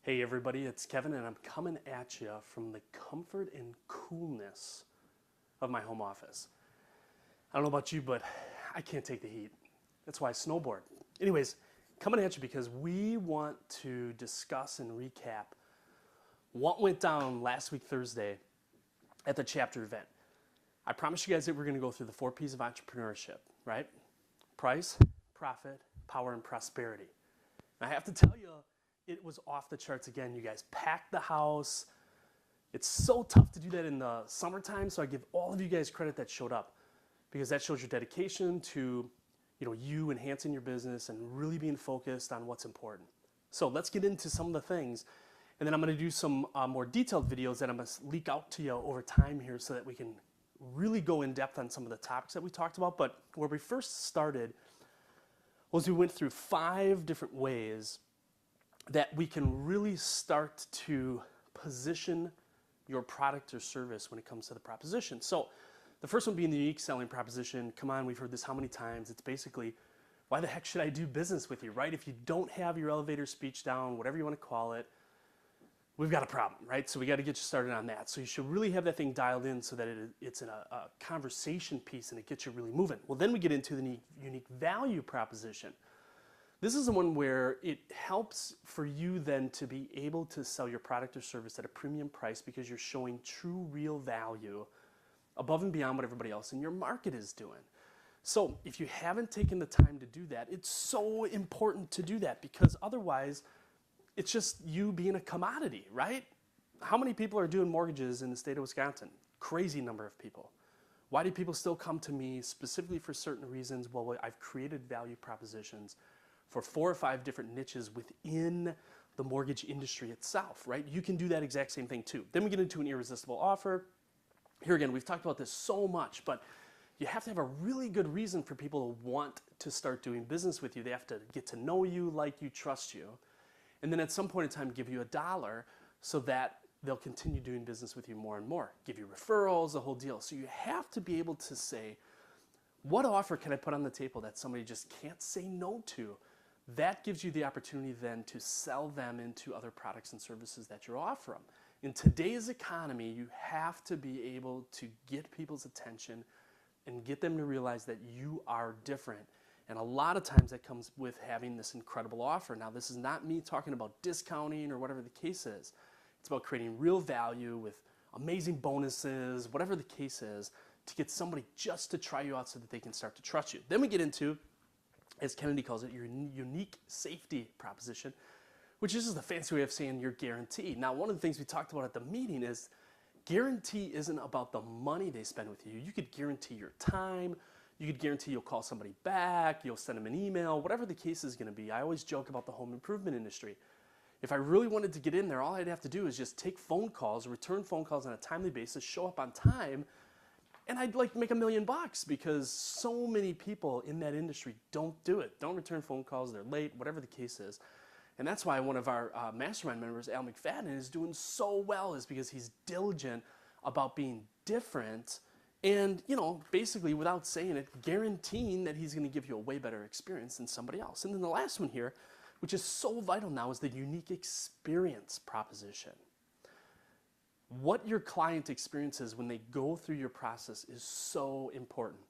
Hey everybody, it's Kevin and I'm coming at you from the comfort and coolness of my home office. I don't know about you, but I can't take the heat. That's why I snowboard. Anyways, coming at you because we want to discuss and recap what went down last week Thursday at the chapter event. I promised you guys that we're going to go through the 4 P's of entrepreneurship, right? Price, profit, power, and prosperity. And I have to tell you, it was off the charts again. You guys packed the house. It's so tough to do that in the summertime, so I give all of you guys credit that showed up because that shows your dedication to you enhancing your business and really being focused on what's important. So let's get into some of the things, and then I'm going to do some more detailed videos that I'm going to leak out to you over time here so that we can really go in depth on some of the topics that we talked about. But where we first started was we went through 5 different ways that we can really start to position your product or service when it comes to the proposition. So the first one being the unique selling proposition. Come on, we've heard this how many times? It's basically, why the heck should I do business with you, right? If you don't have your elevator speech down, whatever you want to call it, we've got a problem, right? So we got to get you started on that. So you should really have that thing dialed in so that it's in a conversation piece and it gets you really moving. Well, then we get into the unique value proposition. This is the one where it helps for you then to be able to sell your product or service at a premium price because you're showing true, real value above and beyond what everybody else in your market is doing. So if you haven't taken the time to do that, it's so important to do that because otherwise it's just you being a commodity, right? How many people are doing mortgages in the state of Wisconsin? Crazy number of people. Why do people still come to me specifically for certain reasons? Well, I've created value propositions for 4 or 5 different niches within the mortgage industry itself, right? You can do that exact same thing too. Then we get into an irresistible offer. Here again, we've talked about this so much, but you have to have a really good reason for people to want to start doing business with you. They have to get to know you, like you, trust you. And then at some point in time, give you $1 so that they'll continue doing business with you more and more. Give you referrals, the whole deal. So you have to be able to say, what offer can I put on the table that somebody just can't say no to? That gives you the opportunity then to sell them into other products and services that you're offering. In today's economy, you have to be able to get people's attention and get them to realize that you are different. And a lot of times that comes with having this incredible offer. Now, this is not me talking about discounting or whatever the case is. It's about creating real value with amazing bonuses, whatever the case is, to get somebody just to try you out so that they can start to trust you. Then we get into, as Kennedy calls it, your unique safety proposition, which is just the fancy way of saying your guarantee. Now, one of the things we talked about at the meeting is guarantee isn't about the money they spend with you. You could guarantee your time. You could guarantee you'll call somebody back. You'll send them an email, whatever the case is going to be. I always joke about the home improvement industry. If I really wanted to get in there, all I'd have to do is just take phone calls, return phone calls on a timely basis, show up on time, and I'd like make $1 million because so many people in that industry don't do it. Don't return phone calls, they're late, whatever the case is. And that's why one of our mastermind members, Al McFadden, is doing so well is because he's diligent about being different and, basically without saying it, guaranteeing that he's going to give you a way better experience than somebody else. And then the last one here, which is so vital now, is the unique experience proposition. What your client experiences when they go through your process is so important.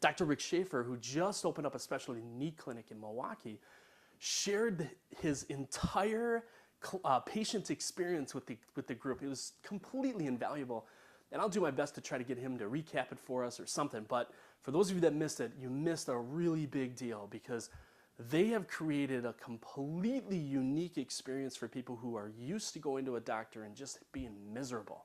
Dr. Rick Schaefer, who just opened up a specialty knee clinic in Milwaukee, shared his entire patient experience with the group. It was completely invaluable, and I'll do my best to try to get him to recap it for us or something. But for those of you that missed it, you missed a really big deal because they have created a completely unique experience for people who are used to going to a doctor and just being miserable.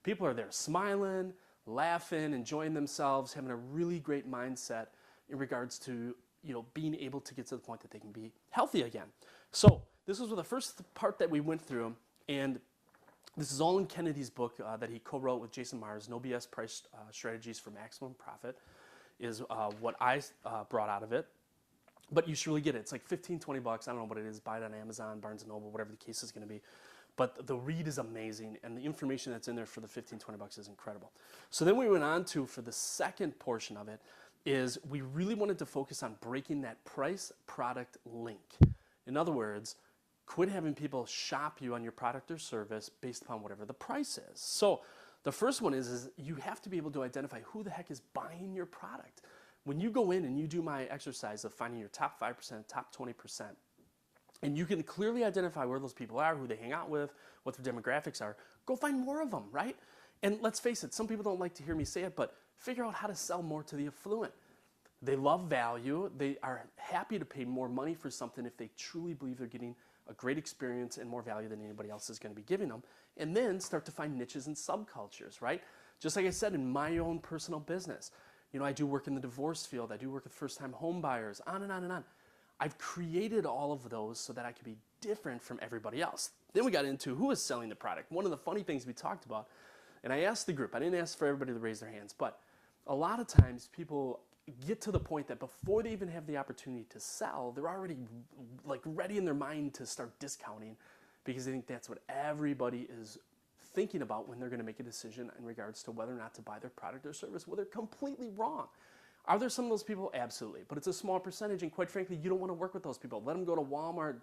People are there smiling, laughing, enjoying themselves, having a really great mindset in regards to being able to get to the point that they can be healthy again. So this was the first part that we went through, and this is all in Kennedy's book that he co-wrote with Jason Mars, No BS Price Strategies for Maximum Profit, is what I brought out of it. But you should really get it. It's like $15, $20. I don't know what it is. Buy it on Amazon, Barnes & Noble, whatever the case is going to be. But the read is amazing, and the information that's in there for the $15, $20 is incredible. So then we went on to, for the second portion of it, is we really wanted to focus on breaking that price-product link. In other words, Quit having people shop you on your product or service based upon whatever the price is. So the first one is you have to be able to identify who the heck is buying your product. When you go in and you do my exercise of finding your top 5%, top 20%, and you can clearly identify where those people are, who they hang out with, what their demographics are, go find more of them, right? And let's face it, some people don't like to hear me say it, but figure out how to sell more to the affluent. They love value. They are happy to pay more money for something if they truly believe they're getting a great experience and more value than anybody else is going to be giving them. And then start to find niches and subcultures, right? Just like I said, in my own personal business, I do work in the divorce field. I do work with first-time home buyers, on and on and on. I've created all of those so that I could be different from everybody else. Then we got into who is selling the product. One of the funny things we talked about, and I asked the group, I didn't ask for everybody to raise their hands, but a lot of times people get to the point that before they even have the opportunity to sell, they're already like ready in their mind to start discounting because they think that's what everybody is thinking about when they're going to make a decision in regards to whether or not to buy their product or service. Well, they're completely wrong. Are there some of those people? Absolutely. But it's a small percentage, and quite frankly, you don't want to work with those people. Let them go to Walmart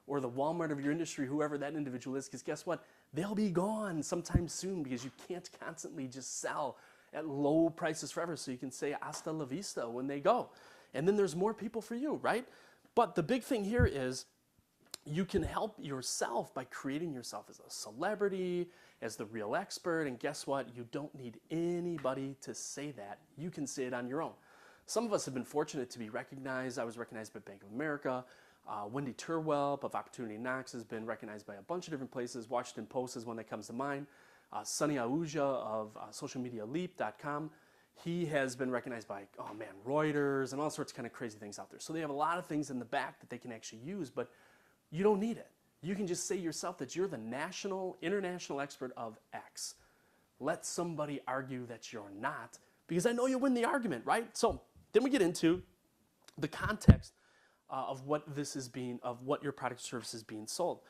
or the Walmart of your industry, whoever that individual is, because guess what? They'll be gone sometime soon because you can't constantly just sell at low prices forever, so you can say hasta la vista when they go. And then there's more people for you, right? But the big thing here is you can help yourself by creating yourself as a celebrity, as the real expert, and guess what? You don't need anybody to say that. You can say it on your own. Some of us have been fortunate to be recognized. I was recognized by Bank of America. Wendy Turwell of Opportunity Knox has been recognized by a bunch of different places. Washington Post is one that comes to mind. Sunny Ahuja of socialmedialeap.com, he has been recognized by, Reuters and all sorts of kind of crazy things out there. So they have a lot of things in the back that they can actually use, but you don't need it. You can just say yourself that you're the national, international expert of X. Let somebody argue that you're not, because I know you'll win the argument, right? So then we get into the context of what your product or service is being sold.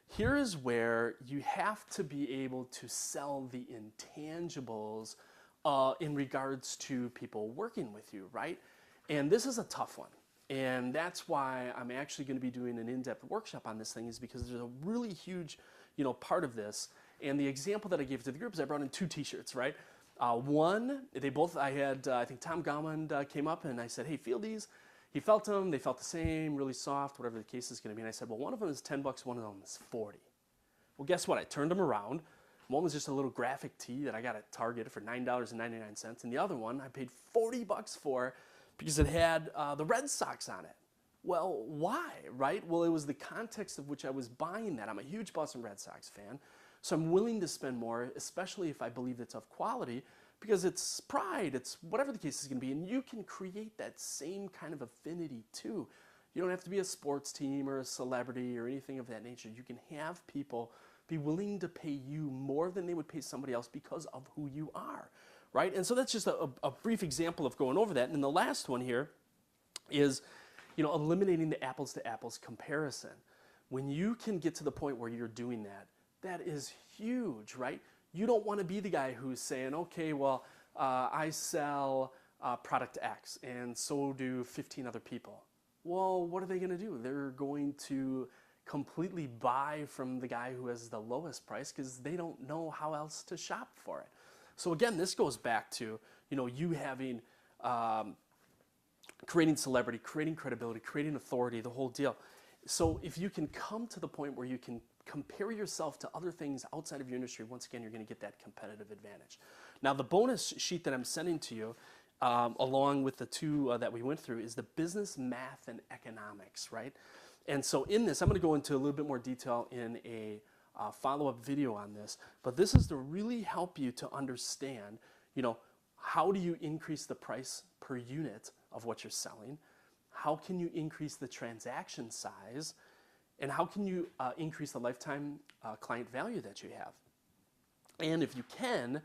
Here is where you have to be able to sell the intangibles in regards to people working with you, right? And this is a tough one. And that's why I'm actually going to be doing an in-depth workshop on this thing, is because there's a really huge, part of this. And the example that I gave to the group is I brought in 2 t-shirts, right? One, I think Tom Gowland came up and I said, hey, feel these. He felt them, they felt the same, really soft, whatever the case is going to be. And I said, well, one of them is $10, one of them is $40. Well, guess what? I turned them around. One was just a little graphic tee that I got at Target for $9.99. And the other one I paid $40 for because it had the Red Sox on it. Well, why, right? Well, it was the context of which I was buying that. I'm a huge Boston Red Sox fan, so I'm willing to spend more, especially if I believe it's of quality, because it's pride, it's whatever the case is going to be, and you can create that same kind of affinity too. You don't have to be a sports team or a celebrity or anything of that nature. You can have people be willing to pay you more than they would pay somebody else because of who you are, right? And so that's just a brief example of going over that. And then the last one here is, eliminating the apples to apples comparison. When you can get to the point where you're doing that, that is huge, right? You don't want to be the guy who's saying, okay, well, I sell product X and so do 15 other people. Well, what are they going to do? They're going to completely buy from the guy who has the lowest price because they don't know how else to shop for it. So again, this goes back to, you having, creating celebrity, creating credibility, creating authority, the whole deal. So if you can come to the point where you can compare yourself to other things outside of your industry, once again, you're going to get that competitive advantage. Now, the bonus sheet that I'm sending to you, along with the 2 that we went through, is the business, math, and economics, right? And so in this, I'm going to go into a little bit more detail in a follow-up video on this, but this is to really help you to understand, how do you increase the price per unit of what you're selling? How can you increase the transaction size? And how can you increase the lifetime client value that you have? And if you can,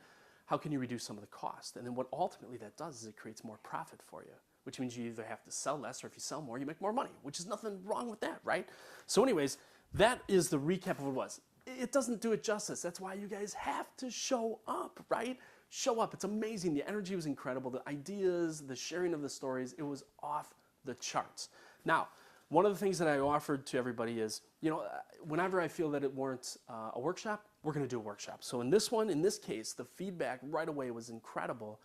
how can you reduce some of the cost? And then what ultimately that does is it creates more profit for you, which means you either have to sell less, or if you sell more, you make more money, which is nothing wrong with that, right? So anyways, that is the recap of what it was. It doesn't do it justice. That's why you guys have to show up, right? Show up. It's amazing. The energy was incredible. The ideas, the sharing of the stories, it was off the charts. Now, one of the things that I offered to everybody is, whenever I feel that it warrants a workshop, we're going to do a workshop. So in this case, the feedback right away was incredible.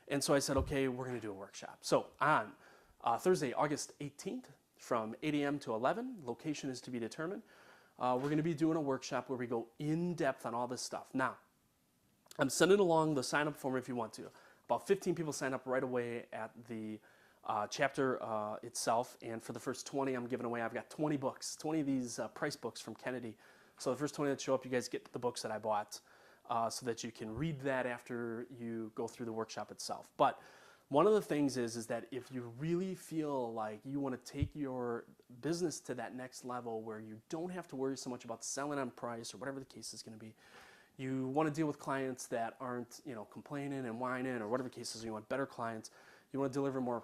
And so I said, okay, we're going to do a workshop. So on Thursday, August 18th, from 8 a.m. to 11, location is to be determined. We're going to be doing a workshop where we go in depth on all this stuff. Now, I'm sending along the sign-up form if you want to. About 15 people sign up right away at the chapter itself, and for the first 20 I'm giving away, I've got 20 books, 20 of these price books from Kennedy. So the first 20 that show up, you guys get the books that I bought so that you can read that after you go through the workshop itself. But one of the things is that if you really feel like you want to take your business to that next level where you don't have to worry so much about selling on price or whatever the case is going to be, you want to deal with clients that aren't, complaining and whining or whatever the case is, you want better clients, you want to deliver more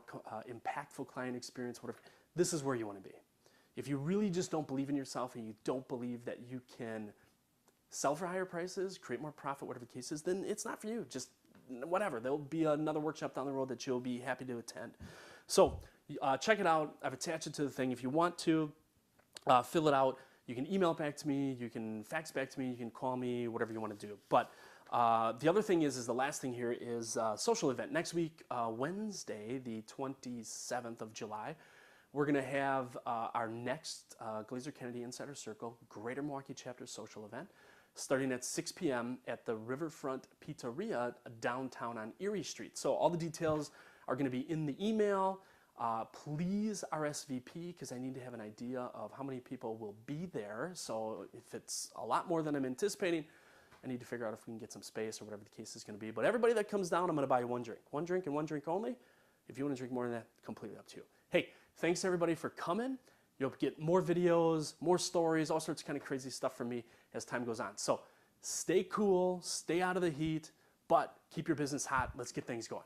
impactful client experience, whatever, this is where you want to be. If you really just don't believe in yourself and you don't believe that you can sell for higher prices, create more profit, whatever the case is, then it's not for you. Just whatever. There'll be another workshop down the road that you'll be happy to attend. So check it out. I've attached it to the thing. If you want to fill it out, you can email it back to me, you can fax back to me, you can call me, whatever you want to do. But the other thing is the last thing here is social event. Next week, Wednesday, the 27th of July, we're going to have our next Glazer Kennedy Insider Circle Greater Milwaukee Chapter social event starting at 6 p.m. at the Riverfront Pizzeria downtown on Erie Street. So all the details are going to be in the email. Please RSVP because I need to have an idea of how many people will be there. So if it's a lot more than I'm anticipating, I need to figure out if we can get some space or whatever the case is going to be. But everybody that comes down, I'm going to buy you one drink and one drink only. If you want to drink more than that, completely up to you. Hey, thanks everybody for coming. You'll get more videos, more stories, all sorts of kind of crazy stuff from me as time goes on. So stay cool, stay out of the heat, but keep your business hot. Let's get things going.